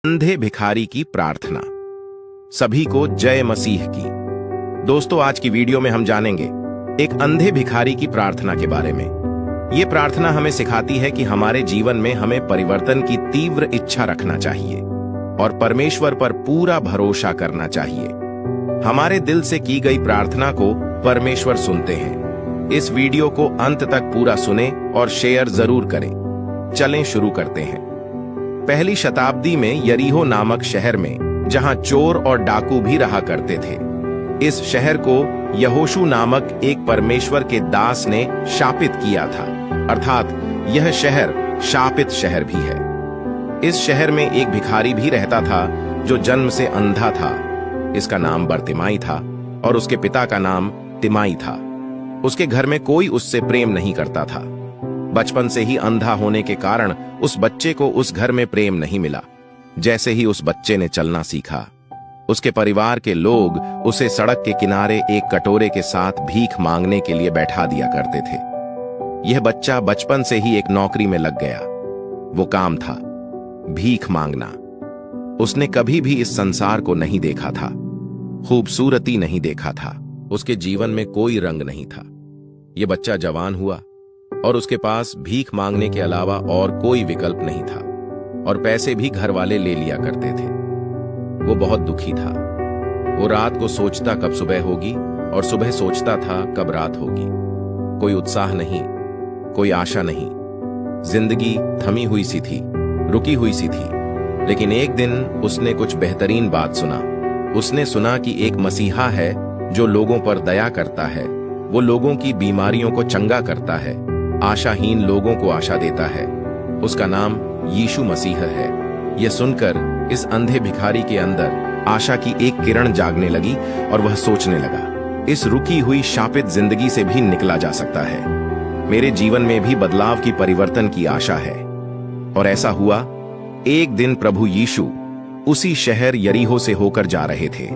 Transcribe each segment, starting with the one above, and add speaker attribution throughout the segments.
Speaker 1: अंधे भिखारी की प्रार्थना। सभी को जय मसीह की। दोस्तों, आज की वीडियो में हम जानेंगे एक अंधे भिखारी की प्रार्थना के बारे में। ये प्रार्थना हमें सिखाती है कि हमारे जीवन में हमें परिवर्तन की तीव्र इच्छा रखना चाहिए और परमेश्वर पर पूरा भरोसा करना चाहिए। हमारे दिल से की गई प्रार्थना को परमेश्वर सुनते हैं। इस वीडियो को अंत तक पूरा सुनें और शेयर जरूर करें। चलें शुरू करते हैं। पहली शताब्दी में यरीहो नामक शहर में, जहां चोर और डाकू भी रहा करते थे, इस शहर को यहोशू नामक एक परमेश्वर के दास ने शापित किया था, अर्थात यह शहर शापित शहर भी है। इस शहर में एक भिखारी भी रहता था जो जन्म से अंधा था। इसका नाम बरतिमाई था और उसके पिता का नाम तिमाई था। उसके घर में कोई उससे प्रेम नहीं करता था। बचपन से ही अंधा होने के कारण उस बच्चे को उस घर में प्रेम नहीं मिला। जैसे ही उस बच्चे ने चलना सीखा, उसके परिवार के लोग उसे सड़क के किनारे एक कटोरे के साथ भीख मांगने के लिए बैठा दिया करते थे। यह बच्चा बचपन से ही एक नौकरी में लग गया। वो काम था भीख मांगना। उसने कभी भी इस संसार को नहीं देखा था, खूबसूरती नहीं देखा था, उसके जीवन में कोई रंग नहीं था। यह बच्चा जवान हुआ और उसके पास भीख मांगने के अलावा और कोई विकल्प नहीं था, और पैसे भी घर वाले ले लिया करते थे। वो बहुत दुखी था। वो रात को सोचता कब सुबह होगी और सुबह सोचता था कब रात होगी। कोई उत्साह नहीं, कोई आशा नहीं। जिंदगी थमी हुई सी थी, रुकी हुई सी थी। लेकिन एक दिन उसने कुछ बेहतरीन बात सुना। उसने सुना कि एक मसीहा है जो लोगों पर दया करता है। वो लोगों की बीमारियों को चंगा करता है, आशाहीन लोगों को आशा देता है। उसका नाम यीशु मसीह है। यह सुनकर इस अंधे भिखारी के अंदर आशा की एक किरण जागने लगी और वह सोचने लगा, इस रुकी हुई शापित जिंदगी से भी निकला जा सकता है। मेरे जीवन में भी बदलाव की, परिवर्तन की आशा है। और ऐसा हुआ। एक दिन प्रभु यीशु उसी शहर यरीहो से होकर जा रहे थे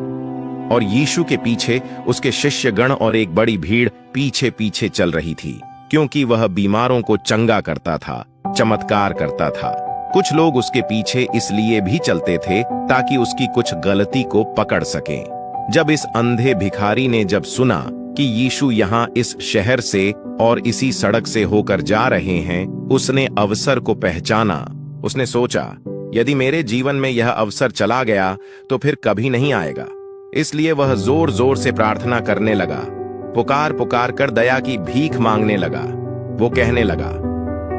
Speaker 1: और यीशु के पीछे उसके शिष्यगण और एक बड़ी भीड़ पीछे पीछे चल रही थी, क्योंकि वह बीमारों को चंगा करता था, चमत्कार करता था। कुछ लोग उसके पीछे इसलिए भी चलते थे ताकि उसकी कुछ गलती को पकड़ सकें। जब इस अंधे भिखारी ने जब सुना कि यीशु यहाँ इस शहर से और इसी सड़क से होकर जा रहे हैं, उसने अवसर को पहचाना। उसने सोचा, यदि मेरे जीवन में यह अवसर चला गया तो फिर कभी नहीं आएगा। इसलिए वह जोर जोर से प्रार्थना करने लगा, पुकार पुकार कर दया की भीख मांगने लगा। वो कहने लगा,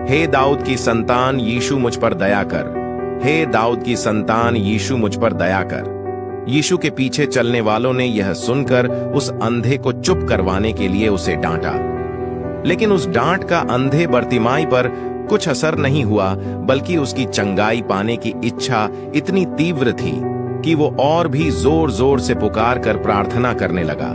Speaker 1: हे दाऊद की संतान यीशु मुझ पर दया कर, हे दाऊद की संतान यीशु मुझ पर दया कर। यीशु के पीछे चलने वालों ने यह सुनकर उस अंधे को चुप करवाने के लिए उसे डांटा। लेकिन उस डांट का अंधे बरतिमाई पर कुछ असर नहीं हुआ, बल्कि उसकी चंगाई पाने की इच्छा इतनी तीव्र थी कि वो और भी जोर जोर से पुकार कर प्रार्थना करने लगा,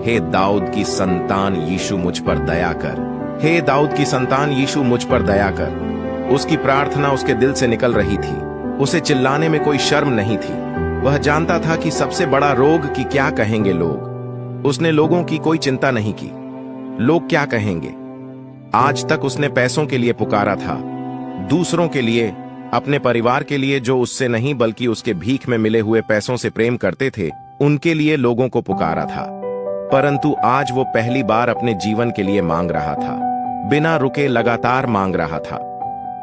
Speaker 1: हे दाऊद की संतान यीशु मुझ पर दया कर, हे दाऊद की संतान यीशु मुझ पर दया कर। उसकी प्रार्थना उसके दिल से निकल रही थी। उसे चिल्लाने में कोई शर्म नहीं थी। वह जानता था कि सबसे बड़ा रोग कि क्या कहेंगे लोग। उसने लोगों की कोई चिंता नहीं की। लोग क्या कहेंगे? आज तक उसने पैसों के लिए पुकारा था, दूसरों के लिए, अपने परिवार के लिए जो उससे नहीं बल्कि उसके भीख में मिले हुए पैसों से प्रेम करते थे, उनके लिए लोगों को पुकारा था। परंतु आज वो पहली बार अपने जीवन के लिए मांग रहा था, बिना रुके लगातार मांग रहा था।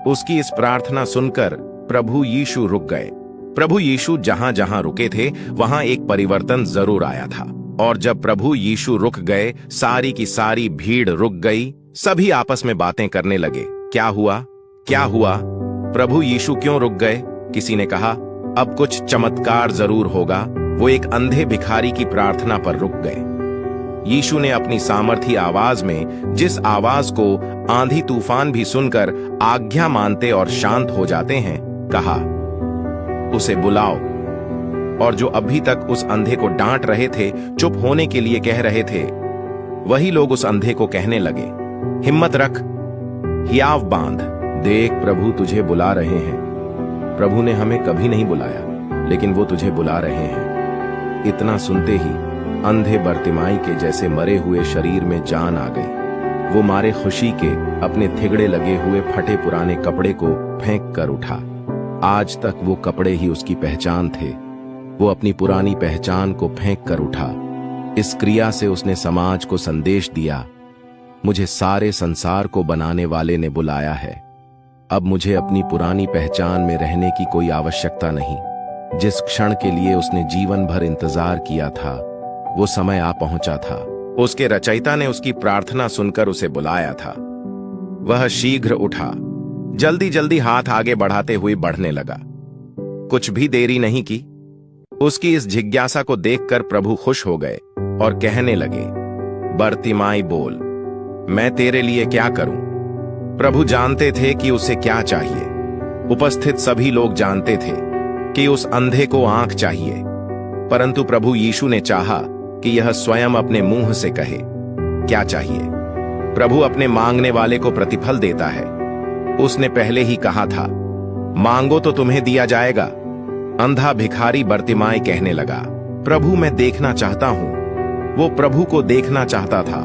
Speaker 1: उसकी इस प्रार्थना सुनकर प्रभु यीशु रुक गए। प्रभु यीशु जहां जहां रुके थे वहां एक परिवर्तन जरूर आया था। और जब प्रभु यीशु रुक गए, सारी की सारी भीड़ रुक गई। सभी आपस में बातें करने लगे, क्या हुआ, क्या हुआ, प्रभु यीशु क्यों रुक गए? किसी ने कहा, अब कुछ चमत्कार जरूर होगा। वो एक अंधे भिखारी की प्रार्थना पर रुक गए। यीशु ने अपनी सामर्थी आवाज में, जिस आवाज को आंधी तूफान भी सुनकर आज्ञा मानते और शांत हो जाते हैं, कहा, उसे बुलाओ। और जो अभी तक उस अंधे को डांट रहे थे, चुप होने के लिए कह रहे थे, वही लोग उस अंधे को कहने लगे, हिम्मत रख, हियाव बांध, देख प्रभु तुझे बुला रहे हैं। प्रभु ने हमें कभी नहीं बुलाया, लेकिन वो तुझे बुला रहे हैं। इतना सुनते ही अंधे बरतिमाई के जैसे मरे हुए शरीर में जान आ गई। वो मारे खुशी के अपने थिगड़े लगे हुए फटे पुराने कपड़े को फेंक कर उठा। आज तक वो कपड़े ही उसकी पहचान थे। वो अपनी पुरानी पहचान को फेंक कर उठा। इस क्रिया से उसने समाज को संदेश दिया, मुझे सारे संसार को बनाने वाले ने बुलाया है। अब मुझे अपनी पुरानी पहचान में रहने की कोई आवश्यकता नहीं। जिस क्षण के लिए उसने जीवन भर इंतजार किया था, वो समय आ पहुंचा था। उसके रचयिता ने उसकी प्रार्थना सुनकर उसे बुलाया था। वह शीघ्र उठा, जल्दी जल्दी हाथ आगे बढ़ाते हुए बढ़ने लगा। कुछ भी देरी नहीं की। उसकी इस जिज्ञासा को देखकर प्रभु खुश हो गए और कहने लगे, बर्तिमाई बोल, मैं तेरे लिए क्या करूं? प्रभु जानते थे कि उसे क्या चाहिए। उपस्थित सभी लोग जानते थे कि उस अंधे को आंख चाहिए, परंतु प्रभु यीशु ने चाहा कि यह स्वयं अपने मुंह से कहे क्या चाहिए। प्रभु अपने मांगने वाले को प्रतिफल देता है। उसने पहले ही कहा था, मांगो तो तुम्हें दिया जाएगा। अंधा भिखारी बर्तिमाई कहने लगा, प्रभु मैं देखना चाहता हूं। वो प्रभु को देखना चाहता था।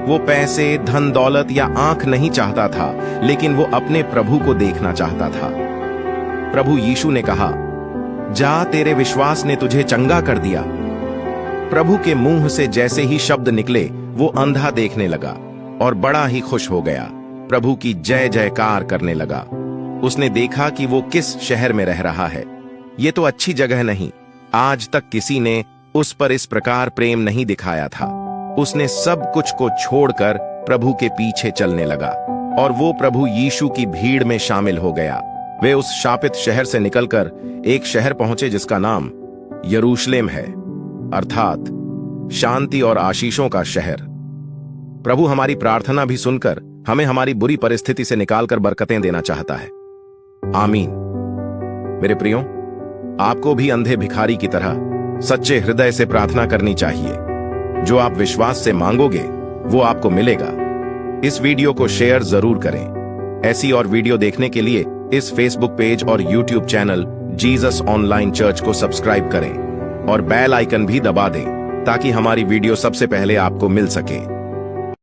Speaker 1: वो पैसे, धन दौलत या आंख नहीं चाहता था, लेकिन वो अपने प्रभु को देखना चाहता था। प्रभु यीशु ने कहा, जा, तेरे विश्वास ने तुझे चंगा कर दिया। प्रभु के मुंह से जैसे ही शब्द निकले, वो अंधा देखने लगा और बड़ा ही खुश हो गया। प्रभु की जय जयकार करने लगा। उसने देखा कि वो किस शहर में रह रहा है। ये तो अच्छी जगह नहीं। आज तक किसी ने उस पर इस प्रकार प्रेम नहीं दिखाया था। उसने सब कुछ को छोड़कर प्रभु के पीछे चलने लगा और वो प्रभु यीशु की भीड़ में शामिल हो गया। वे उस शापित शहर से निकलकर एक शहर पहुंचे जिसका नाम यरूशलेम है, अर्थात शांति और आशीषों का शहर। प्रभु हमारी प्रार्थना भी सुनकर हमें हमारी बुरी परिस्थिति से निकालकर बरकतें देना चाहता है। आमीन। मेरे प्रियो, आपको भी अंधे भिखारी की तरह सच्चे हृदय से प्रार्थना करनी चाहिए। जो आप विश्वास से मांगोगे वो आपको मिलेगा। इस वीडियो को शेयर जरूर करें। ऐसी और वीडियो देखने के लिए इस फेसबुक पेज और YouTube channel Jesus online church को सब्सक्राइब करें और बेल आइकन भी दबा दें ताकि हमारी वीडियो सबसे पहले आपको मिल सके।